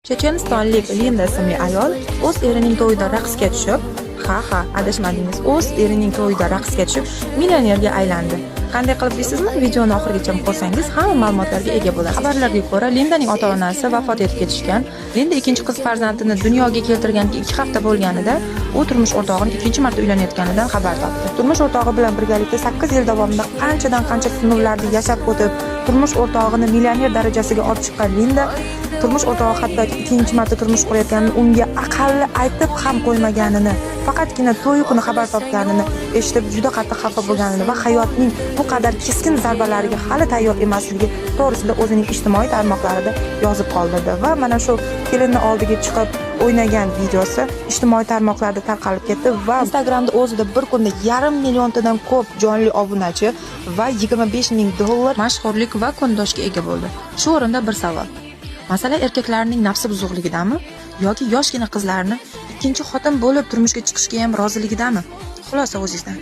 Chechenistonlik Linda ismli ayol o'z erining to'yida raqsga tushib, adashmadingiz, o'z erining to'yida raqsga tushib, millionerga aylandi. Qanday qilib deysizmi? Videoni oxirigacha ko'rsangiz hamma ma'lumotlarga ega bo'lasiz. Xabarlarga ko'ra, Lindaning ota-onasi vafot etib ketishgan. Linda ikkinchi qiz farzandini dunyoga keltirganiga 2 hafta bo'lganida, u turmush o'rtog'ini ikkinchi marta uylanayotganidan xabar topdi. Turmush o'rtog'i bilan birgalikda 8 yil davomida qancha sinovlarni yashab o'tib, turmush o'rtog'ini millioner darajasiga olib chiqqan Linda turmush o'rtog'i hatto ikkinchi marta turmush qurayotganini unga aqalli aytib ham qo'ymaganini, faqatgina to'y kuni xabar topganini eshitib juda qattiq xafa bo'lganini va hayotning bu qadar keskin zarbalariga hali tayyor emasligi to'g'risida o'zining ijtimoiy tarmoqlarida yozib qoldirdi va mana shu kelinni oldiga chiqib o'ynagan videosi ijtimoiy tarmoqlarda tarqalib ketdi va Instagramda o'zida bir kunda 500 milliontadan ko'p jonli obunachi va $25,000 mashhurlik va kundoshga ega bo'ldi. Shu o'rinda bir savol: masala erkaklarning nafsi buzuqligidami yoki yoshgina qizlarni ikkinchi xotin bo'lib turmushga chiqishga ham roziligidami? Xulosa o'zingizdan.